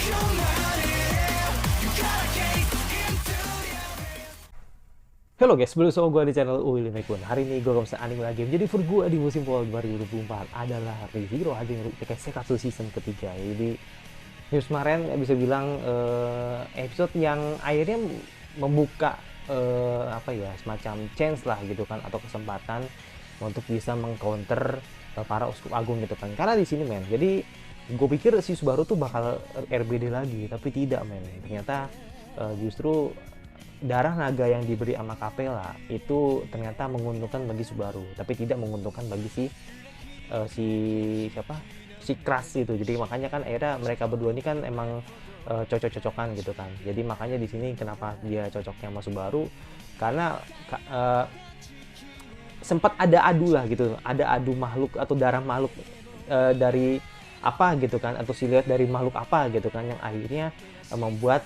Halo guys, sebelum semua gue di channel Willy Mekun. Hari ini gue bisa anime lagi. Jadi for gue di musim fall 2024 adalah ReZero Hajime kayak Sekatsu season ketiga. Jadi news kemarin bisa bilang episode yang akhirnya membuka apa ya, semacam chance lah gitu kan, atau kesempatan untuk bisa mengcounter para uskup agung gitu kan. Karena di sini men, jadi gue pikir si Subaru tuh bakal RBD lagi, tapi tidak men. Ternyata justru darah naga yang diberi sama Capella itu ternyata menguntungkan bagi Subaru, tapi tidak menguntungkan bagi si siapa, si Crash itu. Jadi makanya kan akhirnya mereka berdua ini kan emang cocok-cocokan gitu kan. Jadi makanya di sini kenapa dia cocoknya sama Subaru, karena uh, sempat ada adu lah gitu, ada adu makhluk atau darah makhluk dari apa gitu kan, atau siluet dari makhluk apa gitu kan, yang akhirnya membuat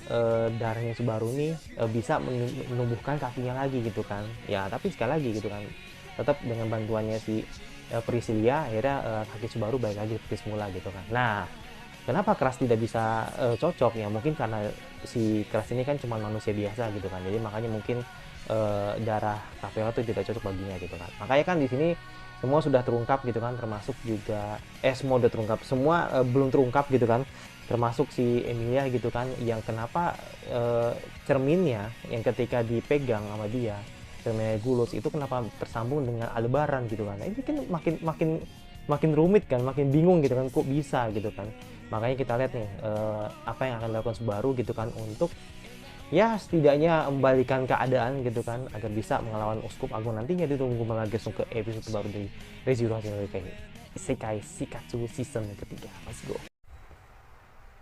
darahnya Subaru ini bisa menumbuhkan kakinya lagi gitu kan. Ya tapi sekali lagi gitu kan, tetap dengan bantuannya si Priscilia akhirnya kaki Subaru balik lagi seperti semula gitu kan. Nah, kenapa Crash tidak bisa cocok ya, mungkin karena si Crash ini kan cuma manusia biasa gitu kan, jadi makanya mungkin darah Capella itu tidak cocok baginya gitu kan. Makanya kan di sini semua sudah terungkap gitu kan, termasuk juga semua udah terungkap, semua belum terungkap gitu kan, termasuk si Emilia gitu kan, yang kenapa cerminnya yang ketika dipegang sama dia, cermin Regulus itu kenapa tersambung dengan Aldebaran gitu kan. Nah, ini kan makin makin makin rumit kan, makin bingung gitu kan, kok bisa gitu kan. Makanya kita lihat nih apa yang akan dilakukan Subaru gitu kan, untuk ya setidaknya membalikan keadaan gitu kan, agar bisa melawan Uskup Agung nantinya. Ditunggu lagi langsung ke episode terbaru dari Rezero Hajime Isekai Shikatsu season ketiga. Let's go.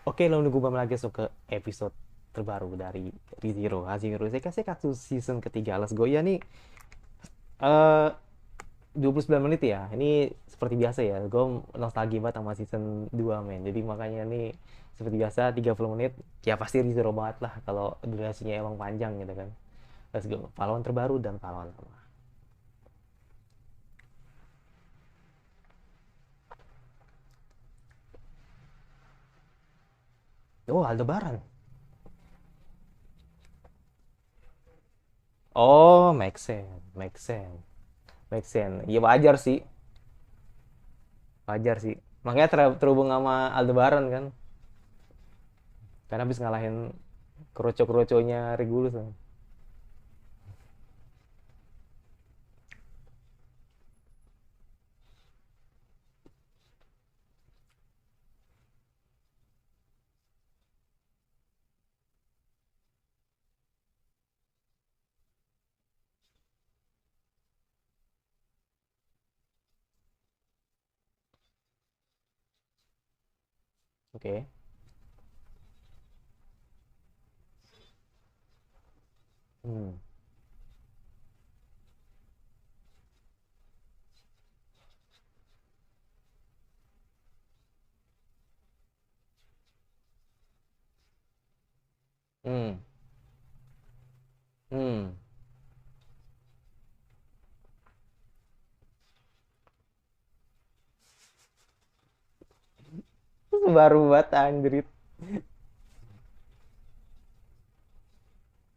Oke, lalu nunggu lagi langsung ke episode terbaru dari Rezero Hajime Isekai Shikatsu season ketiga. Let's go ya nih. eh 29 menit ya. Ini seperti biasa ya, gue nostalgia banget sama season 2 men. Jadi makanya nih seperti biasa 30 menit ya pasti Rizero banget lah kalau durasinya emang panjang gitu kan. Let's go. Pahlawan terbaru dan pahlawan lama. Oh, Aldebaran. Oh, make sense, make sense, make sense. Iya wajar sih, wajar sih. Makanya terhubung sama Aldebaran kan, karena habis ngalahin kroco-kroconya Regulus kan. Oke. Okay. Hmm. Hmm. Hmm. Baru banget anjrit.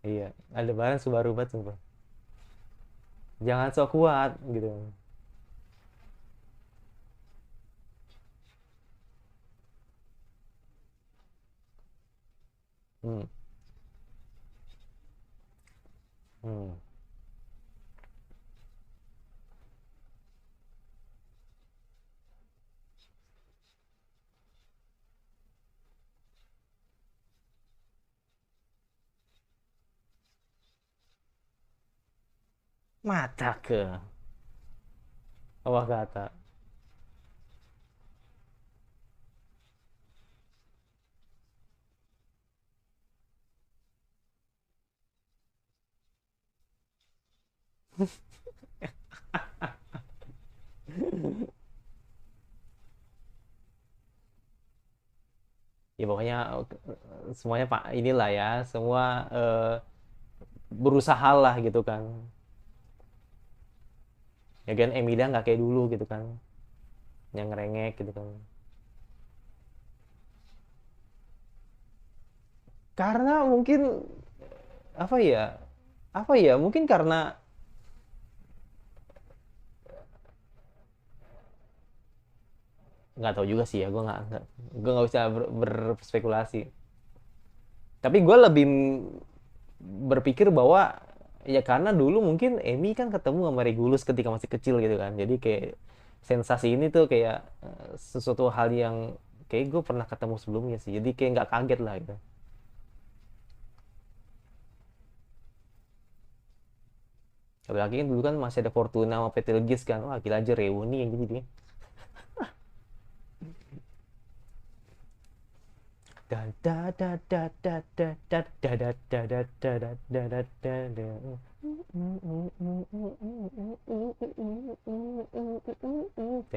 Iya, Aldebaran Subaru banget sumpah. Jangan sok kuat gitu. Hmm. Hmm. Mata ke bawah kata. Ya pokoknya semuanya pak inilah ya, semua berusaha lah gitu kan. Ya kan Emilia nggak kayak dulu gitu kan, yang ngerengek gitu kan. Karena mungkin apa ya? Apa ya? Mungkin karena nggak tahu juga sih ya. Gue nggak bisa berspekulasi. Tapi gue lebih berpikir bahwa ya karena dulu mungkin Emi kan ketemu sama Regulus ketika masih kecil gitu kan. Jadi kayak sensasi ini tuh kayak sesuatu hal yang kayak gue pernah ketemu sebelumnya sih. Jadi kayak nggak kaget lah gitu. Apalagi kan dulu kan masih ada Fortuna sama Betelgeuse kan. Wah gila aja reuni yang jadi dia. Da da da da da da da da da da da da da da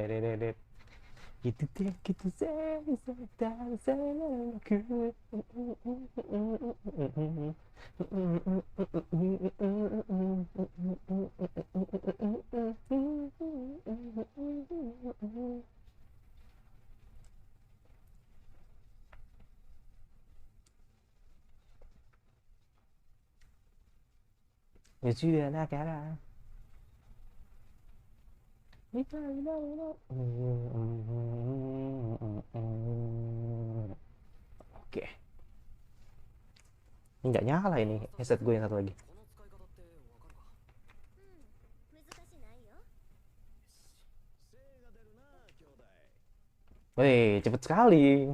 da da. Itu dia gitu saya ya sudah nak cara. Oke, ini nggak nyala ini headset gue yang satu lagi. Wih, cepet sekali.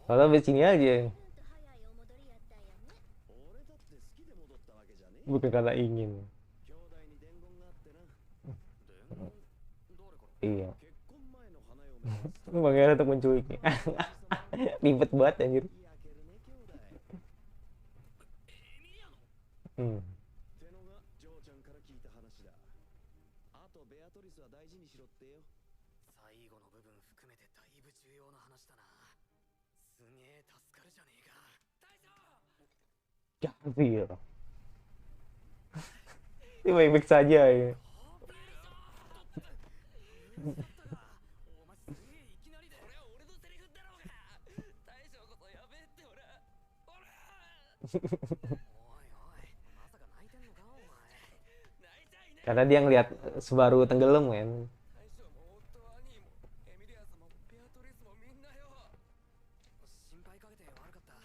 Kalau sampai sini aja. Bukan karena ingin. Iya. Bang Era untuk menculiknya. Ribet banget anjir. Hmm. 最後の部分含めてだいぶ重要な話だな。すげえ助かるじゃねえか。大将 Kafir. Ini baik-baik saja ya. お前すげえいきなりで。これは俺のセリフだろうが。大将こそやべえってほら。ほら。おいおい、まさか泣いてんのかお前。泣いちゃいねえ。 Karena dia ngelihat Subaru tenggelam kan. 大将も夫兄もエミリア様もベアトリスもみんなよ。心配かけて悪かった。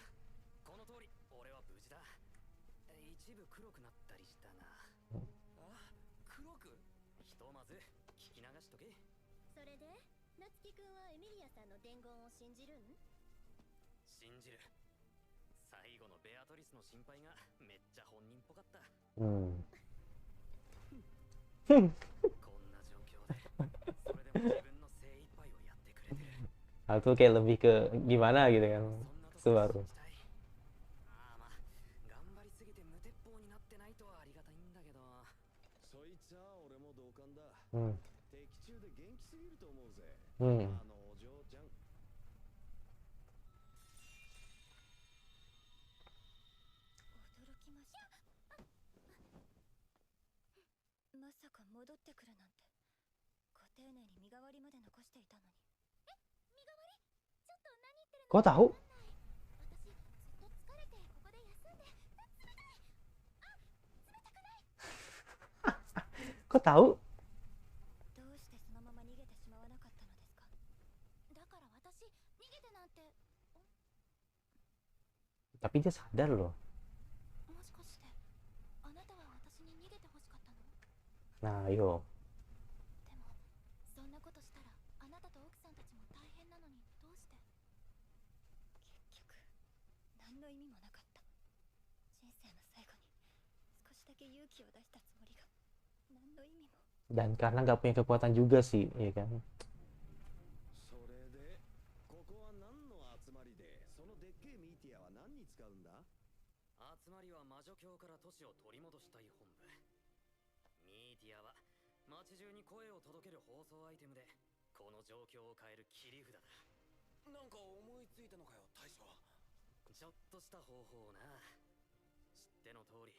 この通り俺は無事だ。一部黒くなったりしたな。あ、黒く。ひとまず聞き流しとけ。それで夏樹くんはエミリアさんの伝言を信じるん？信じる。最後のベアトリスの心配がめっちゃ本人っぽかった。 Hmm. こんな状況でそれでも自分の精一杯をやってくれてる。 Hal tuh kayak lebih ke gimana gitu kan そんなとこ Subaru. 信じたい。ああまあ頑張りすぎて無鉄砲になってないとはありがたいんだけど。そいつは俺も同感だ。 Hmm. 敵中で元気すぎると思うぜ。 Hmm. あのお嬢ちゃん。驚きました。まさか戻ってくるなんて。ご丁寧に身代わりまで残していたのに。身代わり？ちょっと何言ってるの？ Kok tahu? 私ずっと疲れてここで休んで。冷たい。あ、冷たくない。 Kok tahu? どうしてそのまま逃げてしまわなかったのですか？だから私逃げてなんて。 Tapi dia sadar loh. もしかしてあなたは私に逃げてほしかったの？ Nah, yo. でもそんなことしたらあなたと奥さんたちも大変なのにどうして？結局何の意味もなかった。人生の最後に少しだけ勇気を出したつもりが何の意味も。 Dan karena nggak punya kekuatan juga sih, ya kan? それでここは何の集まりで、そのでっけえミーティアは何に使うんだ？集まりは魔女境から都市を取り戻したい本部。ミーティアは街中に声を届ける放送アイテムでこの状況を変える切り札だ。なんか思いついたのかよ大将。ちょっとした方法な。知っての通り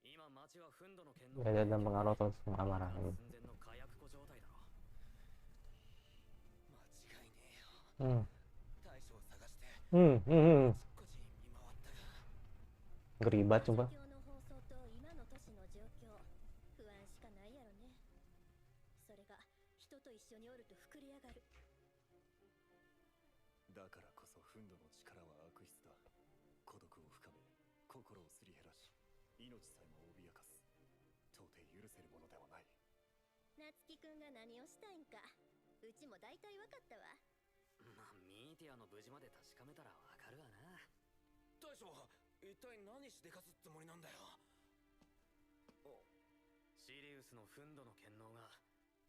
今街は憤怒の剣の Ya, dan pengaruh terus amarah. 寸前の火薬庫状態だろ。間違いねえよ。 Hmm. 大将を探して Hmm. Hmm. Hmm. 少し見回ったが ngeri banget coba. 状況の放送と今の都市の状況、不安しかないやろね。それが人と一緒におると膨れ上がる。だからこそ憤怒の力は悪質だ。孤独を深め、心をすり減らし、命さえも脅かす。到底許せるものではない。夏希くんが何をしたいんか、うちも大体わかったわ。まあミーティアの無事まで確かめたらわかるわな。大将一体何しでかすつもりなんだよ。シリウスの憤怒の権能が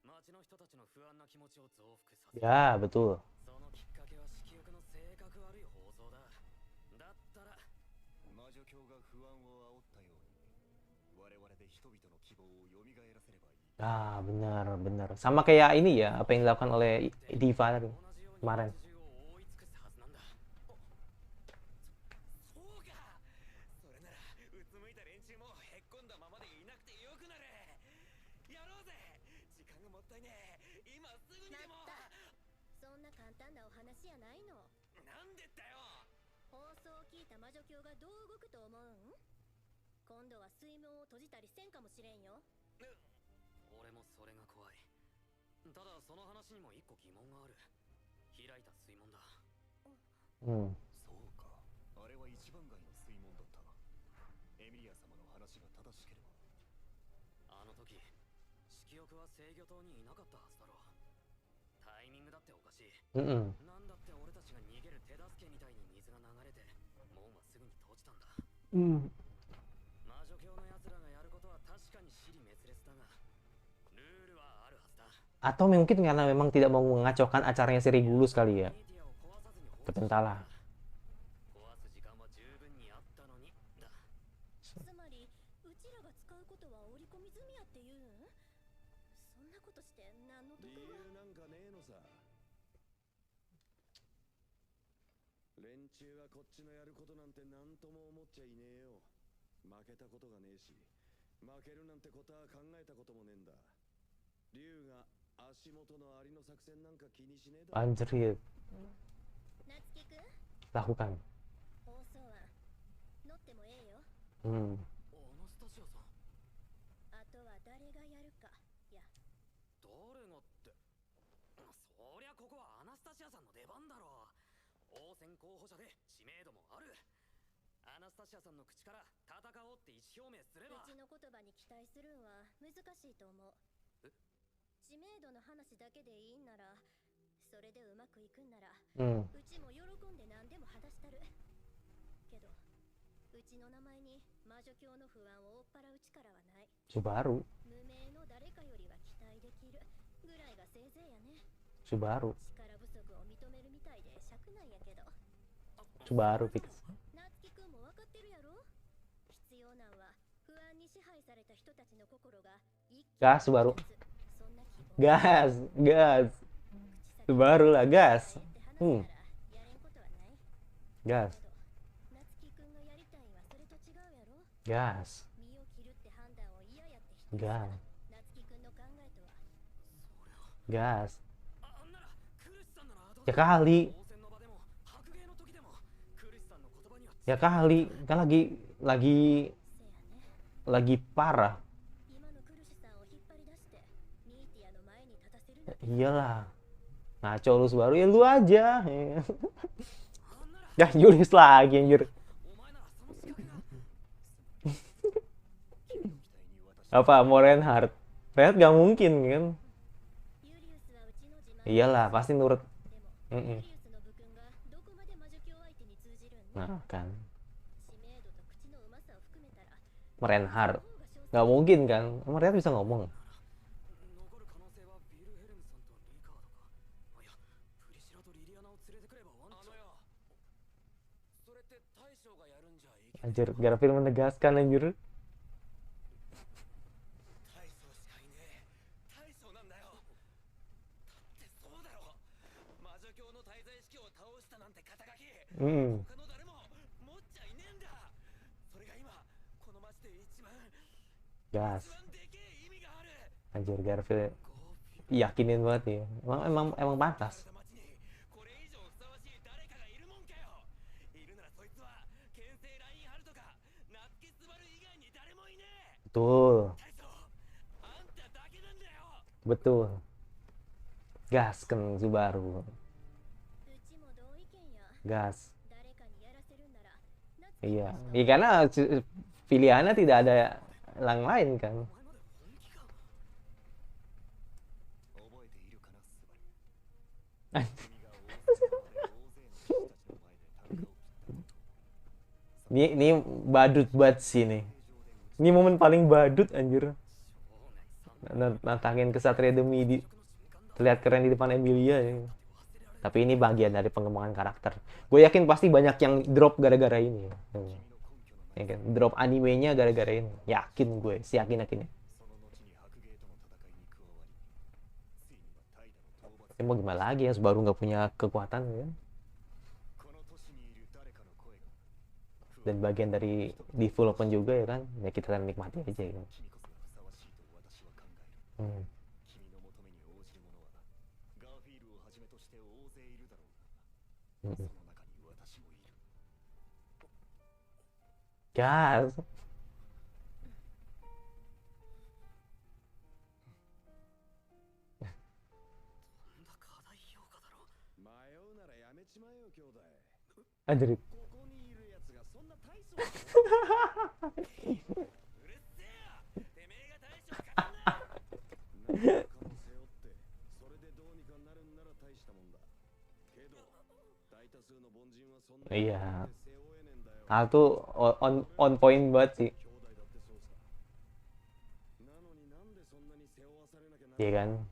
町の人たちの不安な気持ちを増幅させる。 Ya betul. そのきっかけは色欲の性格悪い放送だ。だったら魔女教が不安を煽ったように、我々で人々の希望を蘇らせればいい。 Ah, benar, benar. Sama kayak ini ya, apa yang dilakukan oleh Diva tadi 同じように kemarin. 街中を覆い尽くすはずなんだ。そうか。それならうつむいた連中もへっこんだままでいなくてよくなる。やろうぜ。時間がもったいねえ。今すぐにでも。待った。そんな簡単なお話やないの。なんでだよ。放送を聞いた魔女教がどう動くと思うん？今度は水門を閉じたりせんかもしれんよ。俺もそれが怖い。ただその話にも一個疑問がある。開いた水門だ。Hmm. そうか。あれは一番街の水門だった。エミリア様の話が正しければ。あの時色欲は制御塔にいなかったはずだろう。タイミングだっておかしい。 Mm-mm. なんだって俺たちが逃げる手助けみたいに水が流れて門はすぐに閉じたんだ。 Mm. 魔女教の奴らがやることは確かに支離滅裂だがルールはあるはずだ。 Atau mungkin karena memang tidak mau mengacaukan acaranya si Regulus kali ya. ミーティアを壊さずに放置 Ketentala. 壊す時間は十分にあったのにだ。つまりうちらが使うことは織り込み済みやって言うん？そんなことして何の得理が？由なんかねえのさ。連中はこっちのやることなんて何とも思っちゃいねえよ。負けたことがねえし、負けるなんてことは考えたこともねえんだ。竜が足元のアリの作戦なんか気にしねえだろ。 Anjrit, 夏希くん、 lakukan. 放送案乗ってもええよ。 Hmm. アナスタシアさん。あとは誰がやるかや。誰がって。そりゃここはアナスタシアさんの出番だろう。王選候補者で知名度もある。アナスタシアさんの口から戦おうって意思表明すれば。うちの言葉に期待するんは難しいと思う。え？知名度の話だけでいいんなら、それでうまくいくんなら、 Hmm. うちも喜んで何でも話したる。けど、うちの名前に魔女教の不安を追っ払う力はない。 Subaru, 無名の誰かよりは期待できるぐらいがせいぜいやね。 Subaru, 力不足を認めるみたいで尺なんやけど。 Subaru fix. 夏希くんも分かってるやろ？必要なんは不安に支配された人たちの心が一気に Gas Subaru, そんな希望 gas, gas. 口先 Subaru lah, gas. 言って話すならやれんことはない。 Gas, けど夏希くんがやりたいんはそれと違うやろ？ gas, 身を切るって判断を嫌やって人 gas, 夏希くんの考えとは。 そりゃ gas. あんならクルシさんならどう Ya だ。 kali, 王選の場でも白芸の時でもクルシさんの言葉には ya kali. Kan lagi せやね。 lagi parah. 今のクルシさんを引っ張り出してミーティアの前に立たせるなんて Iyalah. Ngaco lu Subaru, ya lu aja. あんなら Ya Julius lagi anjir. お前ならその資格が。 Apa mau Reinhardt? Reinhardt gak mungkin kan? ユリウスはうちの自慢。 Iyalah, pasti nurut. でも、 Mm-mm. ユリウスの部君がどこまで魔女教相手に通じるん？ Nah kan, 知名度と口のうまさを含めたら、 Reinhardt 方が少数 gak mungkin kan? Emang Reinhardt bisa ngomong? 残る可能性はビルヘルムさんとリカードか。あ、いや、プリシラとリリアナを連れてくればワンチャン。よ。それって大将がやるんじゃいけ。 Anjir, Garfield menegaskan anjir. 大将しかいねえ。大将なんだよ。だってそうだろ。魔女教の滞在式を倒したなんて肩書き。 Mm. 他の誰も持っちゃいねえんだ。それが今この町で一番 Gas. でけえ意味がある。 Anjir, Garfield ゴーフィ yakinin banget ya. Emang pantas. 町にこれ以上ふさわしい誰かがいるもんかよ。いるならそいつは牽制ラインハルトか夏木スバル以外に誰もいねえ Betul, 大将あんただけなんだよ betul. Gasken Subaru. うちも同意見や。 Gas. 誰かにやらせるんなら夏木 Iya. にしか Ya, karena pilihannya tidak ada yang lain kan. お前まで本気か覚えているかなスバル君が大勢の人たちの前でタンカを切ったこと Ini badut banget sih nih. Ini momen paling badut anjir. Nantangin kesatria demi terlihat keren di depan Emilia ya. Tapi ini bagian dari pengembangan karakter. Gue yakin pasti banyak yang drop gara-gara ini. Ya kan? Drop animenya gara-gara ini. Yakin gue, yakinnya. その後に白芸との戦いに加わりついには怠惰の討伐 Ya mau gimana lagi ya, baru nggak punya kekuatan ya. この都市にいる誰かの声が Dan bagian dari development juga ya kan. Ya kita kan nikmati aja ya. 君こそがふさわしいと私は考える Hmm. 君の求めに応じる者はガーフィールをはじめとして大勢いるだろうが Hmm. その中に私もいる Gas. とんだ過大評価だろ迷うならやめちまえよ兄弟 Anjir. ここにいるやつがそんな大層なうるせえよてめえが大将かかんな何かも背負ってそれでどうにかなるんなら大したもんだけど大多数の凡人はそんな Iya. 背負えねえんだよ Hal tuh on point banget sih. 兄弟だってそうさなのになんでそんなに背負わされなきゃな Iya ら kan?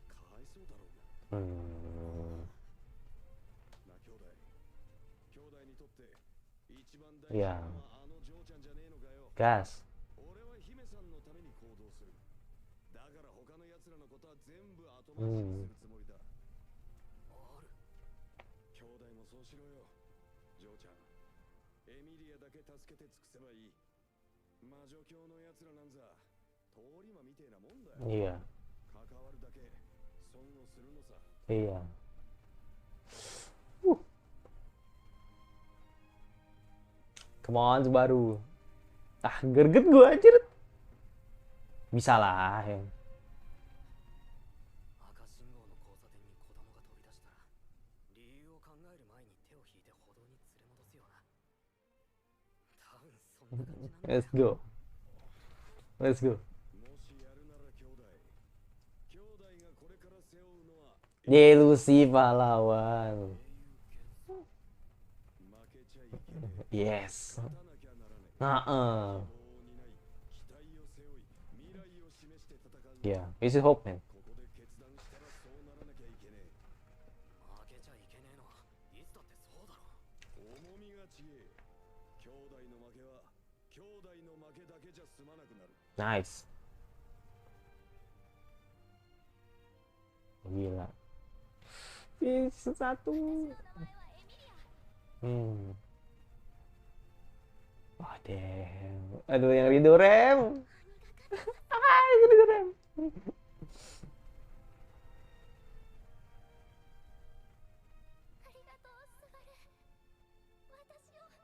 かわいそうだろうが Hmm. な兄弟兄弟にとって一番大いや事なのはあの嬢ちゃんじゃねえのかよ Gas. 俺は姫さんのために行動するだから他の奴らのことは全部後回しにするつもりだ、兄弟もそうしろよ嬢ちゃんエミリアだけ助けて尽くせばいい魔女教の奴らなんざ通り魔みてえなもんだよ Iya. 関わるだけ損をするのさ Iya. Come on, Subaru. Ah, gerget gua anjir. Bisa lah ya. 赤信号の交差点に子供が飛び出したら理由を考える前に手を引いて歩道に連れ戻すような多分そんな感じなんだよ Let's go. Let's go. もしやるなら兄弟兄弟がこれから背負うのは Delusi pahlawan. 負けちゃいけね Yes. え勝たなきゃならねえ Nah, 希望を担い期待を背負い未来を示して戦う yeah. This is hope, man. ここで決断したらそうならなきゃいけねえ負けちゃいけねえのはいつだってそうだろ重みが違え兄弟の負けは兄弟の負けだけじゃ済まなくなる Nice. Gila. Bisa satu. 私の名前はエミリア。 Hmm. Wah, damn. Aduh, yang Ridho Rem. Ah, Ridho Rem. ありがとうスバル。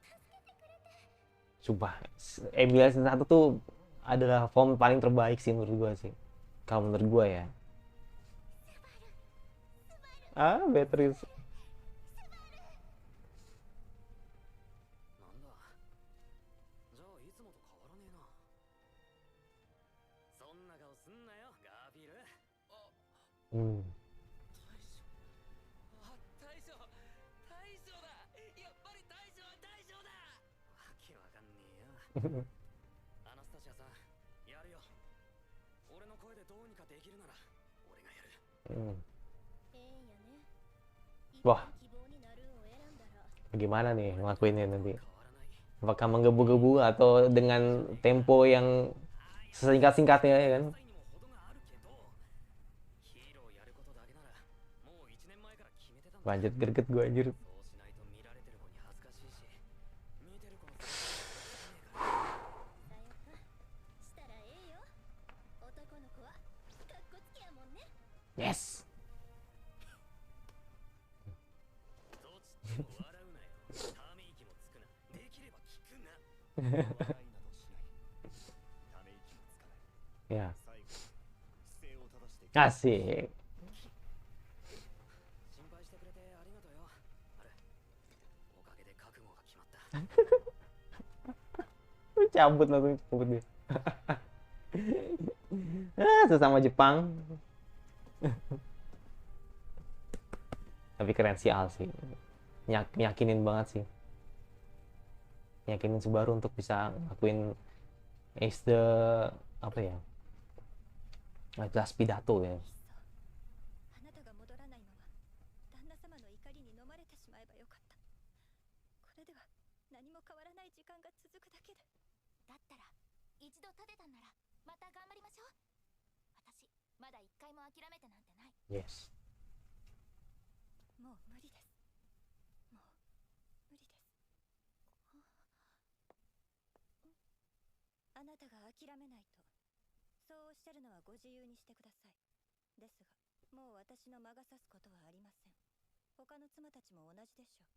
私を助けてくれて。 Sumpah, Emilia Season 1 tuh adalah form paling terbaik sih menurut gua sih. Kalau menurut gua ya. Ah, Beatrice. なんだじゃあいつもと変わらねえなそんな顔すんなよガーフィールあ Hmm. 大将だやっぱり大将は大将だわけわかんねえよアナスタシアさんやるよ俺の声でどうにかできるなら俺がやる Hmm. ええんやね。 Wah. 希望になるんを選んだら。 Bagaimana nih ngelakuinnya nanti? 変わらない Apakah menggebu-gebu atau dengan tempo yang sesingkat-singkatnya ya kan? にも程があるけどヒーローやることだけならもう1年前から決めてたんだ Lanjut greget gua anjir. そうしないと見られてる子に恥ずかしいし見てる子のだよか。したらええよ。男の子はかっこつきやもんね。 Yes. どっちって笑うなよため息もつくな Ya, 最後姿勢を正して asik. 心配してくれてありがとうよあるおかげで覚悟が決まった Cabut langsung cabut dia. Sesama Jepang. Tapi keren sih Al sih. Yakinin banget sih. Yakinin Subaru untuk bisa ngakuin Ace the apa ya? Last pidato ya. あなたが戻らないのは旦那様の怒りに飲まれてしまえばよかった。これでは何も変わらない時間が続くだけで。だったら一度立てたんならまた頑張りましょう。私まだ一回も諦めてなんてない。 Yes. もう無理です。もう無理です。あなたが諦めないと、そうおっしゃるのはご自由にしてください。ですが、もう私の魔が差すことはありません。他の妻たちも同じでしょう。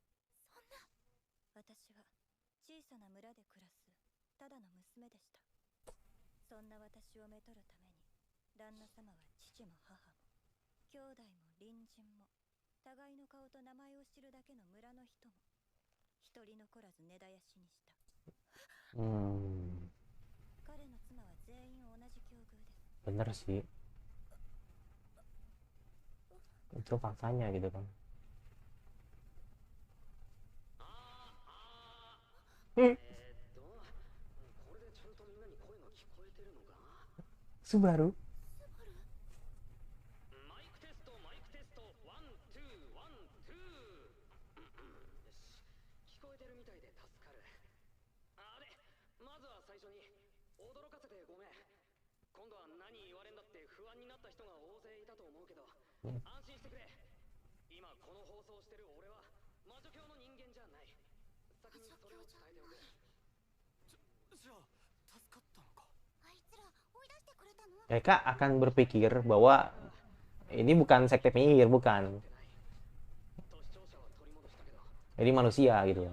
そんな。私は小さな村で暮らすただの娘でした。そんな私をめとるために、旦那様は父も母も兄弟も隣人も互いの顔と名前を知るだけの村の人も一人残らず根絶やしにした。彼の妻は全員同じ境遇です。 Bener sih. Itu faktanya gitu kan. これでちゃんとみんなに声が聞こえてるのか Subaru? マイクテストマイクテストワンツーワンツーよし聞こえてるみたいで助かるあれまずは最初に驚かせてごめん今度は何言われんだって不安になった人が大勢いたと思うけど安心してくれ今この放送してる俺は魔女教の人間じゃない先にそれを伝えておくじゃあ助かったのか Mereka akan berpikir bahwa ini bukan sekte penyihir, bukan. Ini manusia gitu.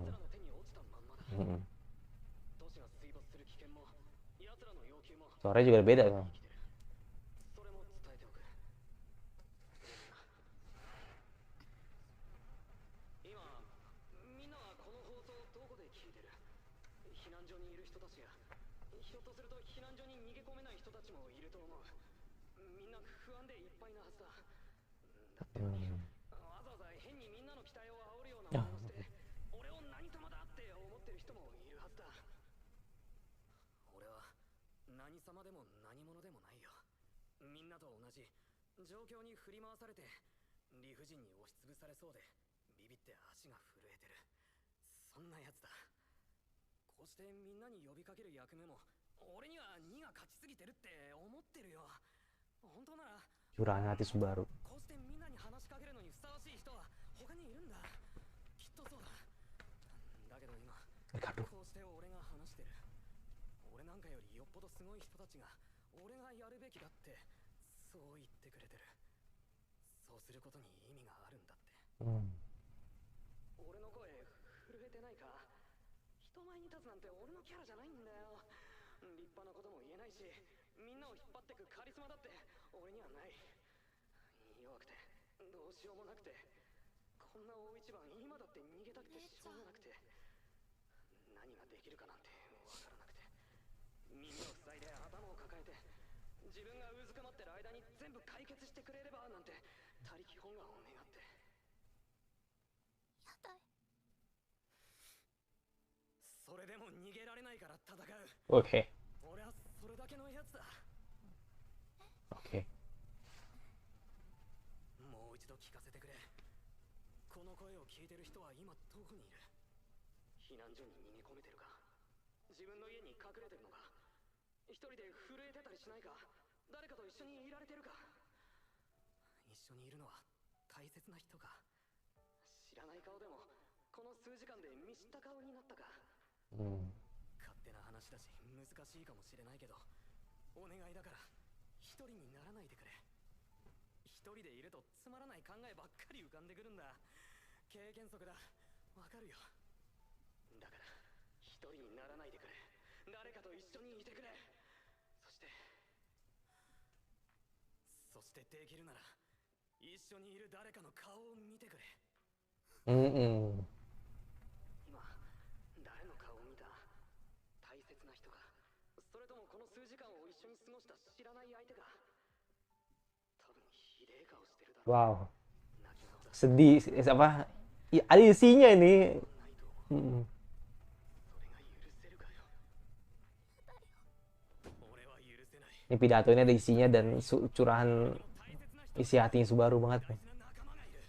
Suaranya juga beda kan. Ya. 何様でも何者でもないよみんなと同じ状況に振り回されて理不尽に押しつぶされそうでビビって足が震えてるそんなやつだこうしてみんなに呼びかける役目も俺には2が勝ちすぎてるって思ってるよ本当なら Curahan hati Subaru. こうしてみんなに話しかけるのにふさわしい人は他にいるんだきっとそうだだけど今こうして俺が話してる俺なんかよりよっぽどすごい人たちが俺がやるべきだってそう言ってくれてるそうすることに意味があるんだって俺の声震えてないか人前に立つなんて俺のキャラじゃないんだよ立派なことも言えないしみんなを引っ張ってくカリスマだって俺にはない弱くてどうしようもなくてこんな大一番今だって逃げたくてしょうがなくて何ができるかなんてわからなくて耳を塞いで頭を抱えて自分がうずくまってる間に全部解決してくれればなんて他力本願を願ってやだいそれでも逃げられないから戦う Oke. 俺はそれだけのやつだ Oke. もう一度聞かせてくれこの声を聞いてる人は今どこにいる避難所に逃げ込めてるか自分の家に隠れてるのか一人で震えてたりしないか誰かと一緒にいられてるか一緒にいるのは大切な人か知らない顔でもこの数時間で見知った顔になったか勝手な話だし難しいかもしれないけどお願いだから一人にならないでくれ一人でいるとつまらない考えばっかり浮かんでくるんだ経験則だわかるよだから一一人にならないでくれ。誰かと一緒にいてくれ。そしてできるなら一緒にいる誰かの顔を見てくれ。うん. 今誰の顔を見た？大切な人か、それともこの数時間を一緒に過ごした知らない相手か。多分ひでえ顔してるだろう。 Wow, 泣き顔だ。 sedih apa? Ada isinya ini. ないと思う。 Mm. それが許せるかよ。俺は許せない。 Ini pidato ini ada isinya dan curahan 大切な人、 isi hatinya Subaru banget 大 nih. 事な仲間がいる。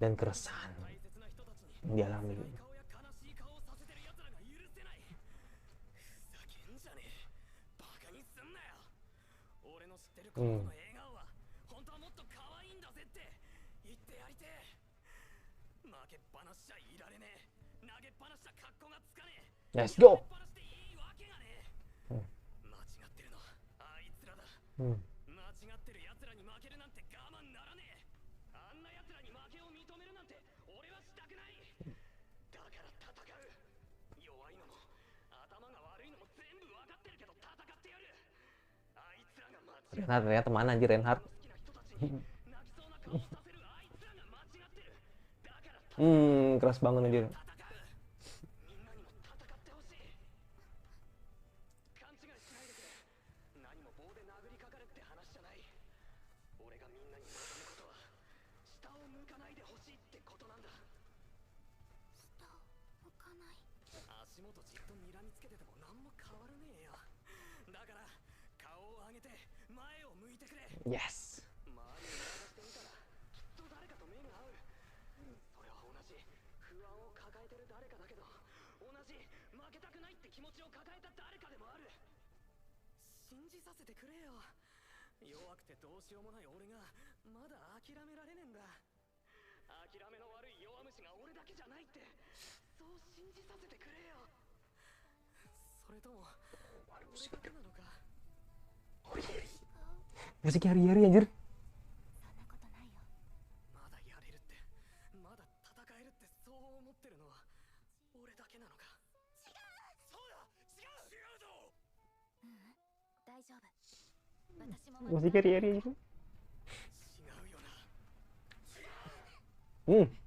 Dan keresahan 大切な人たちに yang dialami. 辛い顔や悲しい顔をさせてる奴らが許せない。ふざけんじゃねえ。バカにすんなよ。俺の知ってるこの子の笑顔は、本当はもっと可愛いんだぜって言ってやりてえ。負けっぱなしじゃいられねえ。投げっぱなしじゃ格好がつかねえ。 Let's go. 投げっぱなしでいいわけがねえ。間違ってるのはあいつらだ。 Mm. 間違ってる奴らに負けるなんて我慢ならねえ。あんな奴らに負けを認めるなんて俺はしたくない。だから戦う。弱いのも頭が悪いのも全部わかってるけど戦ってやる。あいつらが間違ってる。 Ternyata teman anjir Reinhardt. 好きな人たちに泣きそうな顔をさせるあいつらが間違ってる。だから戦う。 Keras banget anjir. みんなにも戦ってほしい。勘違いしないでくれ。何も棒で殴りかかるって話じゃない。俺がみんなに望むことは下を向かないでほしいってことなんだ。下を向かない。足元じっと睨みつけてても何も変わらねえよ。だから顔を上げて前を向いてくれ。 Yes. 周りを見渡してみたらきっと誰かと目が合う。それは同じ不安を抱えてる誰かだけど、同じ負けたくないって気持ちを抱えた誰かでもある。信じさせてくれよ。弱くてどうしようもない俺がまだ諦められねえんだ。諦めの悪い弱虫が俺だけじゃないって、そう信じさせてくれよ。それとも俺だけなのか。 Musik hari-hari anjir. そんなことないよ。まだやれるって、まだ戦えるってそう思ってるのは俺だけなのか。違う。そうだ、違う。違うぞ。ううん、大丈夫。私も Musik hari-hari anjir. 違うよな。 Hmm. 違う。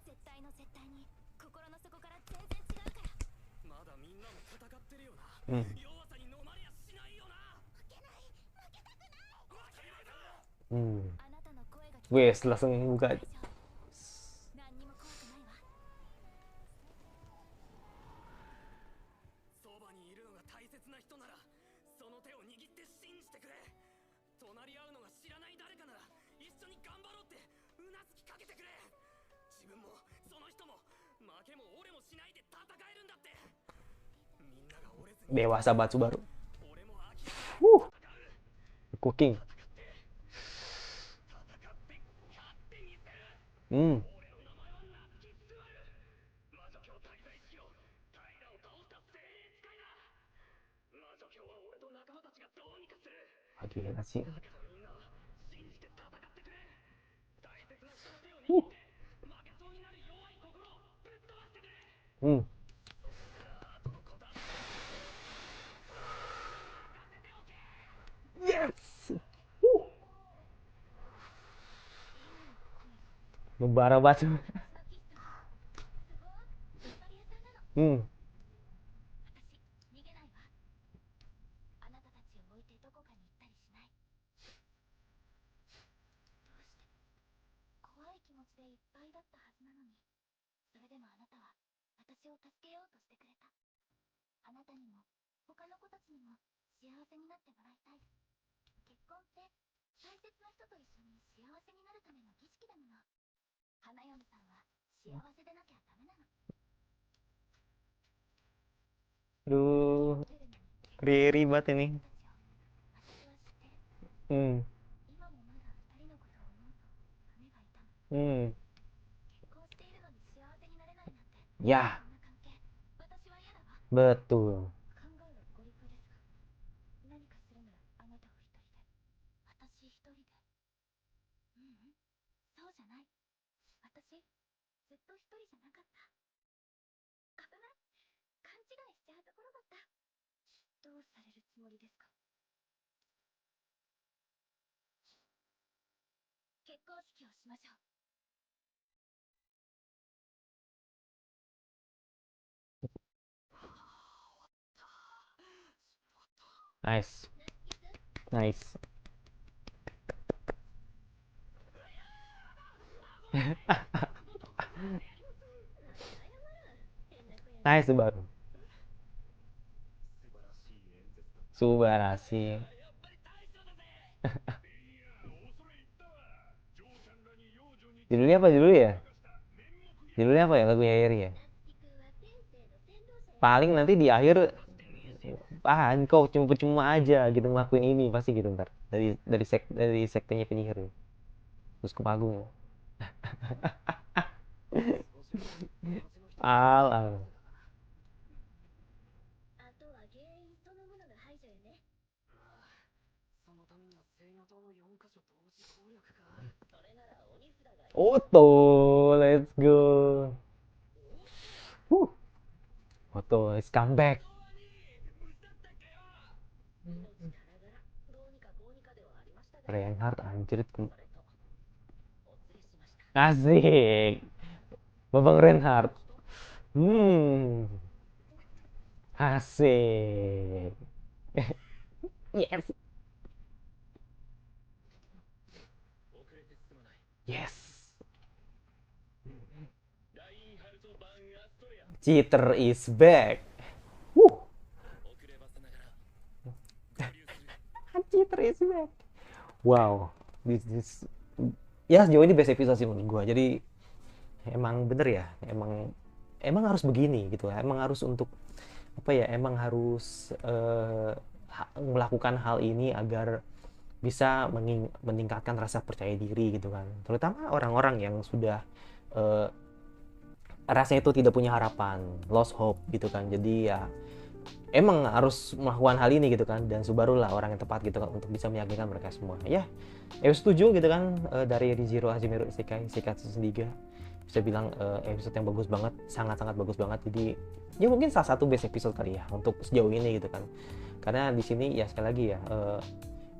絶対の絶対に心の底から全然違うから。まだみんなも戦ってるよな。 Hmm. 弱さに飲まれやしないよな。負けない。負けたくない。負けないぞ。 Hmm. あなたの声が聞こえ Wes, langsung buka. 大丈夫。何にも怖くないわ。そばにいるのが大切な人ならその手を握って信じてくれ。隣り合うのが知らない誰かなら一緒に頑張ろうってうなずきかけてくれ。自分もその人も負けも折れもしないで戦えるんだって。みんなが折れずに Dewasa banget Subaru. 俺も諦めないで戦う。 Cooking. 戦って勝ってみせる。 Hmm. 俺の名前はナツキスワル。魔女教滞在しよう。平を倒した精鋭使いだ。魔女教は俺と仲間たちがどうにかする。 Gila sih. だけどみんな信じて戦ってくれ。大切な人の手を握って負けそうになる弱い心をぶっ飛ばしてくれ。 Hmm. Yes. Membara banget. すごい。イタリアさんなの。 Hmm. 私、逃げないわ。あなたたちを置いてどこかに行ったりしない。どうして？怖い気持ちでいっぱいだったはずなのに、それでもあなたは私を助けようとしてくれた。あなたにも他の子たちにも幸せになってもらいたい。結婚って大切な人と一緒に幸せになるための儀式だもの。花嫁さんは幸せでなきゃダメなの。 Aduh, Riri banget ini. 私は知ってる。 Hmm. 今もまだ二人のことを思うと胸が痛む。 Hmm. 結婚しているのに幸せになれないなんて。 Ya, そんな関係、私は嫌だわ。 betul. 考えはご立派ですが、何かするならあなたを一人で。私一人で。ううん、そうじゃない。私、ずっと一人じゃなかった。危ない。勘違いしちゃうところだった。どうされるつもりですか？結婚式をしましょう。Nice, nice. Nice Subaru. Subarashi. Judulnya apa dulu ya? Judulnya apa ya lagunya Eri ya? Paling nanti di akhir kau cuma aja gitu ngelakuin ini pasti gitu ntar dari sektenya penyihir terus ke panggung. Al. あとは原因そのものの排除よね。そのためには制御塔の4箇所同時攻略か。それなら鬼札が Otto, let's go. Otto, let's come back. 命からがらどうにかこうにかではありましたが、 Reinhardt anjir. それとお連れしました。 Asik. Babang Reinhardt. Asik. Yes. 遅れてすまない。 Yes. ラインハルト・バン・アストレア。 Cheater is back. 遅ればせながら合流する。 Cheater is back. Wow. This ya sejauh ini best episode sih menurut gua. Jadi emang bener ya, emang harus begini gitu. Emang harus untuk apa ya? Emang harus melakukan hal ini agar bisa meningkatkan rasa percaya diri gitu kan. Terutama orang-orang yang sudah rasanya itu tidak punya harapan, lost hope gitu kan. Jadi ya emang harus melakukan hal ini gitu kan, dan Subaru lah orang yang tepat gitu kan untuk bisa meyakinkan mereka semua. Ya, setuju gitu kan dari Rizero Hajimeru Isekai Seikatsu Sendiga. Bisa bilang episode yang bagus banget, sangat-sangat bagus banget. Jadi ya mungkin salah satu best episode kali ya untuk sejauh ini gitu kan. Karena di sini ya sekali lagi ya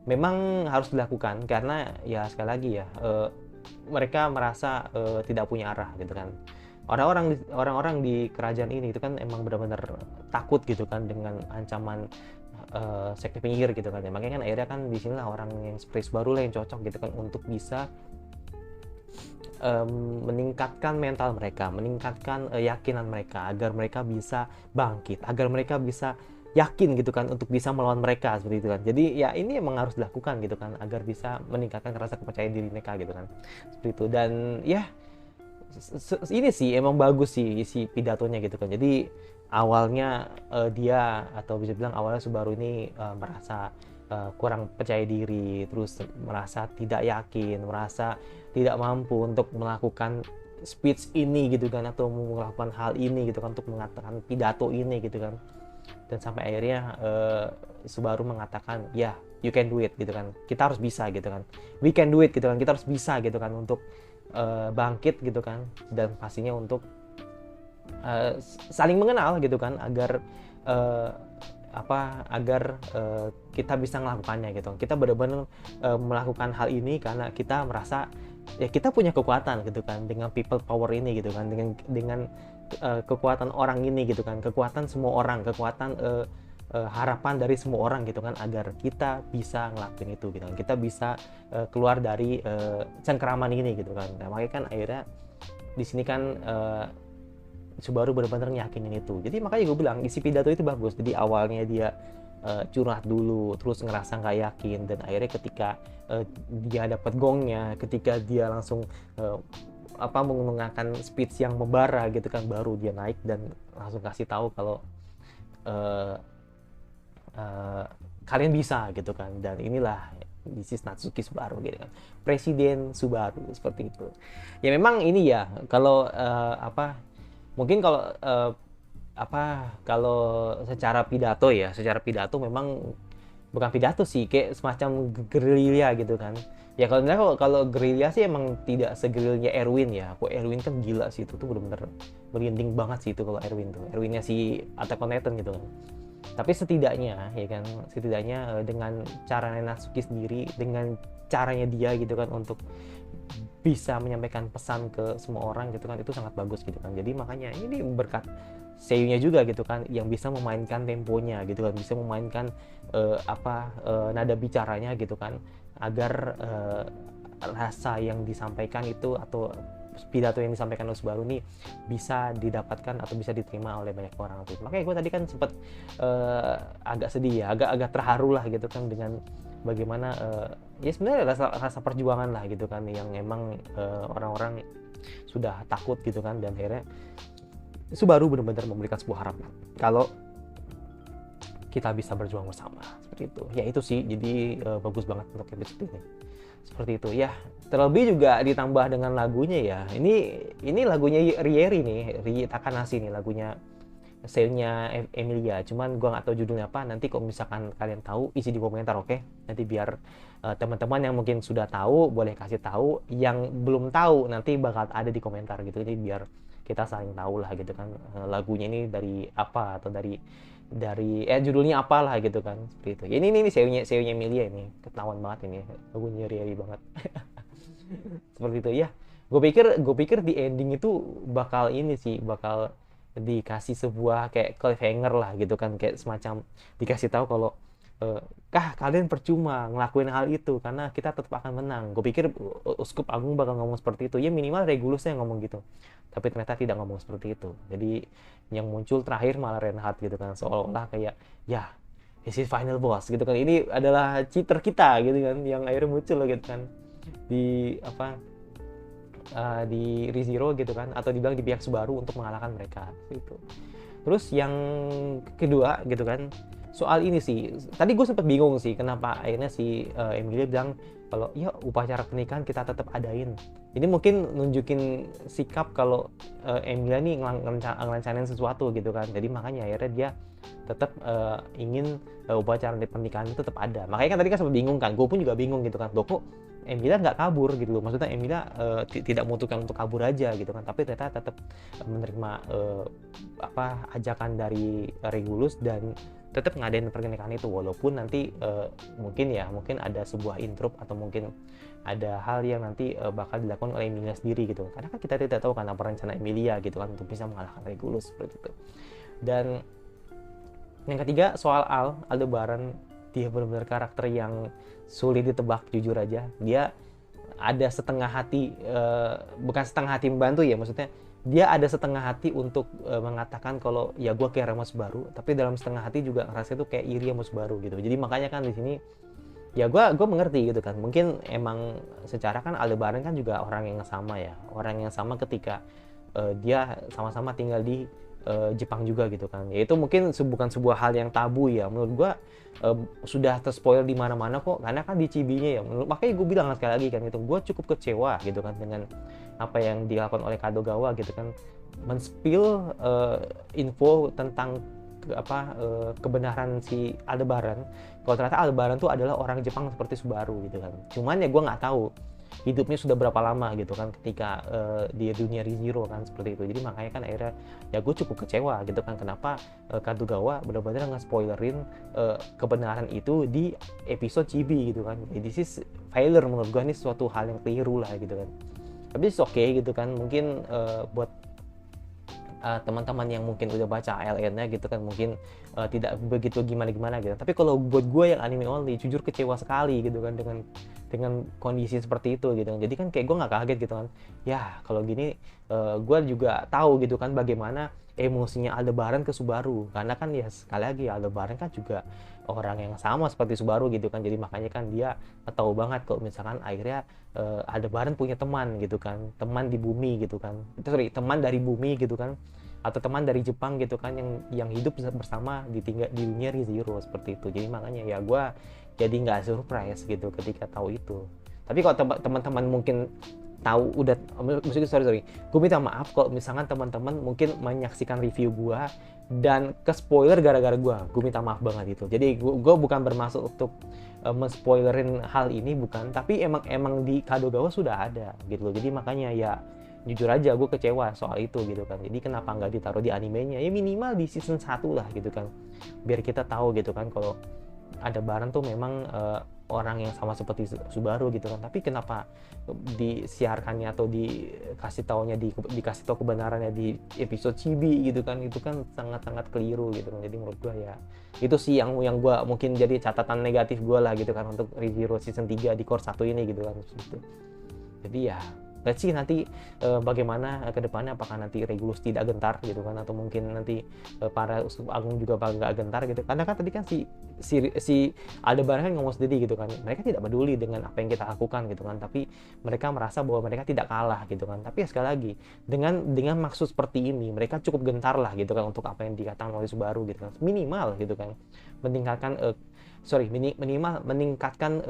memang harus dilakukan karena ya sekali lagi ya mereka merasa tidak punya arah gitu kan. Orang-orang di kerajaan ini itu kan emang benar-benar takut gitu kan dengan ancaman sekte penyihir gitu kan ya. Makanya kan akhirnya kan di sinilah orang yang seperti Subaru lah yang cocok gitu kan untuk bisa meningkatkan mental mereka, meningkatkan keyakinan mereka agar mereka bisa bangkit, agar mereka bisa yakin gitu kan untuk bisa melawan mereka seperti itu kan. Jadi ya ini emang harus dilakukan gitu kan agar bisa meningkatkan rasa kepercayaan diri mereka gitu kan. Seperti itu. Dan ya ini sih emang bagus sih isi pidatonya gitu kan. Jadi awalnya dia atau bisa bilang awalnya Subaru ini merasa kurang percaya diri, terus merasa tidak yakin, merasa tidak mampu untuk melakukan speech ini gitu kan, atau melakukan hal ini gitu kan, untuk mengatakan pidato ini gitu kan. Dan sampai akhirnya Subaru mengatakan ya you can do it gitu kan, kita harus bisa gitu kan, we can do it gitu kan, kita harus bisa gitu kan untuk bangkit gitu kan, dan pastinya untuk saling mengenal gitu kan agar kita bisa melakukannya gitu. Kita benar-benar melakukan hal ini karena kita merasa ya kita punya kekuatan gitu kan, dengan people power ini gitu kan, dengan kekuatan orang ini gitu kan, kekuatan semua orang, kekuatan harapan dari semua orang gitu kan, agar kita bisa ngelakuin itu gitu kan, kita bisa keluar dari cengkeraman ini gitu kan. Nah, makanya kan akhirnya di sini kan Subaru benar-benar yakinin itu. Jadi makanya gue bilang isi pidato itu bagus. Jadi awalnya dia curhat dulu, terus ngerasa nggak yakin, dan akhirnya ketika dia dapat gongnya, ketika dia langsung menggunakan speech yang membara gitu kan, baru dia naik dan langsung kasih tahu kalau kalian bisa gitu kan. Dan inilah this is Natsuki Subaru gitu kan, Presiden Subaru seperti itu. Ya memang ini ya kalau mungkin kalau kalau secara pidato memang bukan pidato sih, kayak semacam gerilya gitu kan. Ya kalau gerilya sih emang tidak segerilya Erwin ya. Kok Erwin kan gila sih, itu tuh bener-bener merinding banget sih itu kalau Erwin tuh. Erwinnya si Attack on Titan gitu kan. Tapi setidaknya ya kan, setidaknya dengan cara Natsuki sendiri, dengan caranya dia gitu kan untuk bisa menyampaikan pesan ke semua orang gitu kan, itu sangat bagus gitu kan. Jadi makanya ini berkat seiyunya juga gitu kan, yang bisa memainkan temponya gitu kan, bisa memainkan nada bicaranya gitu kan, agar rasa yang disampaikan itu atau pidato yang disampaikan oleh Subaru nih bisa didapatkan atau bisa diterima oleh banyak orang tuh. Makanya gue tadi kan sempat agak sedih ya, agak terharu lah gitu kan dengan bagaimana ya sebenarnya rasa perjuangan lah gitu kan, yang emang orang-orang sudah takut gitu kan, dan akhirnya Subaru benar-benar memberikan sebuah harapan kalau kita bisa berjuang bersama, seperti itu. Ya itu sih, jadi bagus banget untuk episode ini. Seperti itu ya. Terlebih juga ditambah dengan lagunya ya. Ini lagunya Rieri nih, Rie Takanashi nih lagunya, seiyunya Emilia. Cuman gua nggak tahu judulnya apa. Nanti kalau misalkan kalian tahu, isi di komentar, oke? Nanti biar teman-teman yang mungkin sudah tahu boleh kasih tahu, yang belum tahu nanti bakal ada di komentar gitu. Jadi biar kita saling tahu lah gitu kan, lagunya ini dari apa, atau dari judulnya apalah gitu kan, seperti itu. Ini seiyunya Emilia ini, ketahuan banget ini lagunya Rieri banget. Seperti itu ya. Gue pikir di ending itu bakal ini sih, bakal dikasih sebuah kayak cliffhanger lah gitu kan, kayak semacam dikasih tahu kalau kalian percuma ngelakuin hal itu karena kita tetap akan menang. Gue pikir Uskup Agung bakal ngomong seperti itu ya, minimal Regulusnya yang ngomong gitu, tapi ternyata tidak ngomong seperti itu. Jadi yang muncul terakhir malah Reinhardt gitu kan, seolah-olah kayak ya this is final boss gitu kan, ini adalah cheater kita gitu kan, yang akhirnya muncul gitu kan di di ReZero gitu kan, atau dibilang di pihak Subaru untuk mengalahkan mereka gitu. Terus yang kedua gitu kan, soal ini sih, tadi gue sempat bingung sih kenapa akhirnya si Emilia bilang kalau ya upacara pernikahan kita tetap adain. Ini mungkin nunjukin sikap kalau Emilia nih ngerencanain sesuatu gitu kan. Jadi makanya akhirnya dia tetap ingin upacara pernikahan itu tetap ada. Makanya kan tadi kan sempat bingung kan, gue pun juga bingung gitu kan. Loh kok Emilia nggak kabur gitu loh, maksudnya Emilia tidak memutuskan untuk kabur aja gitu kan, tapi ternyata tetap menerima ajakan dari Regulus dan tetap ngadain pernikahan itu, walaupun nanti mungkin ada sebuah intrup atau mungkin ada hal yang nanti bakal dilakukan oleh Emilia sendiri gitu, karena kan kita tidak tahu kan apa rencana Emilia gitu kan untuk bisa mengalahkan Regulus seperti itu. Dan yang ketiga soal Aldebaran, dia benar-benar karakter yang sulit ditebak, jujur aja. Dia ada setengah hati, bukan setengah hati membantu ya, maksudnya dia ada setengah hati untuk mengatakan kalau ya gue kayak sama Subaru, tapi dalam setengah hati juga ngerasa itu kayak iri sama Subaru gitu. Jadi makanya kan di sini ya gue mengerti gitu kan, mungkin emang secara kan Aldebaran kan juga orang yang sama ya, orang yang sama ketika dia sama-sama tinggal di Jepang juga gitu kan. Ya itu mungkin bukan sebuah hal yang tabu ya, menurut gue sudah terspoil di mana-mana kok, karena kan di Chibi-nya ya, makanya gue bilang sekali lagi kan gitu, gue cukup kecewa gitu kan dengan apa yang dilakukan oleh Kadogawa gitu kan, men-spill info tentang kebenaran si Aldebaran, kalau ternyata Aldebaran tuh adalah orang Jepang seperti Subaru gitu kan. Cuman ya gue nggak tahu hidupnya sudah berapa lama gitu kan ketika di dunia ReZero kan, seperti itu. Jadi makanya kan akhirnya ya gue cukup kecewa gitu kan, kenapa Kadogawa benar-benar nge-spoilerin kebenaran itu di episode Chibi gitu kan. Jadi this is failure menurut gue, ini suatu hal yang keliru lah gitu kan. Tapi it's okay gitu kan, mungkin buat teman-teman yang mungkin udah baca ALN-nya gitu kan, mungkin tidak begitu gimana-gimana gitu. Tapi kalau buat gue yang anime only, jujur kecewa sekali gitu kan dengan kondisi seperti itu gitu kan. Jadi kan kayak gue nggak kaget gitu kan. Ya kalau gini gue juga tahu gitu kan bagaimana emosinya Aldebaran ke Subaru, karena kan ya sekali lagi Aldebaran kan juga orang yang sama seperti Subaru gitu kan. Jadi makanya kan dia tahu banget kalau misalkan akhirnya Aldebaran punya teman gitu kan, teman di bumi gitu kan, teman dari bumi gitu kan, atau teman dari Jepang gitu kan, yang hidup bersama di dunia ReZero seperti itu. Jadi makanya ya gue jadi nggak surprise gitu ketika tahu itu. Tapi kalau teman-teman mungkin tahu udah, maksudnya sorry, gue minta maaf kalau misalkan teman-teman mungkin menyaksikan review gue dan ke spoiler gara-gara gue minta maaf banget gitu. Jadi gue bukan bermaksud untuk men-spoilerin hal ini, bukan, tapi emang di Kadogawa sudah ada gitu loh. Jadi makanya ya jujur aja gue kecewa soal itu gitu kan. Jadi kenapa nggak ditaruh di animenya, ya minimal di season 1 lah gitu kan, biar kita tahu gitu kan kalau ada Baran tuh memang orang yang sama seperti Subaru gitu kan. Tapi kenapa disiarkannya atau dikasih tahu kebenarannya di episode Chibi gitu kan, itu kan sangat-sangat keliru gitu kan. Jadi menurut gue ya itu sih yang gue mungkin jadi catatan negatif gue lah gitu kan untuk Review season 3 di core 1 ini gitu kan. Jadi ya let's see nanti bagaimana ke depannya, apakah nanti Regulus tidak gentar gitu kan, atau mungkin nanti para Uskup Agung juga nggak gentar gitu. Karena kan tadi kan si Aldebaran kan ngomong sendiri gitu kan, mereka tidak peduli dengan apa yang kita lakukan gitu kan, tapi mereka merasa bahwa mereka tidak kalah gitu kan. Tapi ya sekali lagi dengan maksud seperti ini mereka cukup gentar lah gitu kan untuk apa yang dikatakan oleh Subaru gitu kan, minimal gitu kan minimal meningkatkan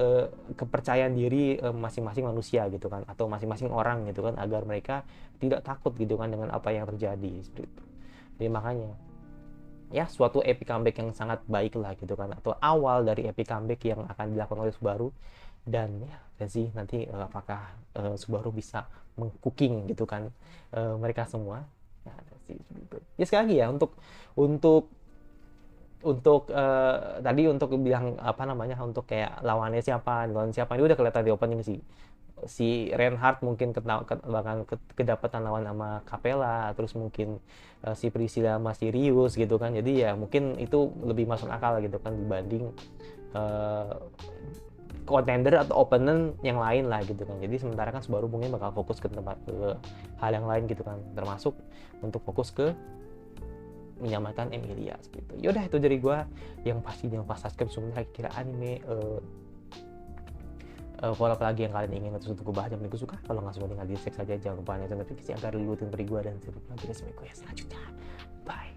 kepercayaan diri masing-masing manusia gitu kan, atau masing-masing orang gitu kan, agar mereka tidak takut gitu kan dengan apa yang terjadi seperti itu. Jadi makanya ya suatu epic comeback yang sangat baik lah gitu kan, atau awal dari epic comeback yang akan dilakukan oleh Subaru. Dan ya sih nanti apakah Subaru bisa meng-cooking gitu kan mereka semua. Ya, sih, gitu. Ya sekali lagi ya untuk tadi untuk bilang apa namanya, untuk kayak lawan siapa ini udah kelihatan di opening sih. Si Reinhardt mungkin bahkan kedapatan lawan sama Capella, terus mungkin si Priscilla sama Sirius gitu kan. Jadi ya mungkin itu lebih masuk akal gitu kan dibanding contender atau opponent yang lain lah gitu kan. Jadi sementara kan Subaru mungkin bakal fokus ke hal yang lain gitu kan, termasuk untuk fokus ke menyamakan Emilia seperti itu. Yaudah itu dari gue, yang pasti jangan lupa subscribe sebenarnya kira anime follow up lagi yang kalian ingin terus untuk gue bahas yang paling gue suka. Kalau nggak suka tinggal di dislike saja, jangan lupa nyalakan notifikasi agar lu rutin beri gue dan sampai jumpa di video selanjutnya. Bye.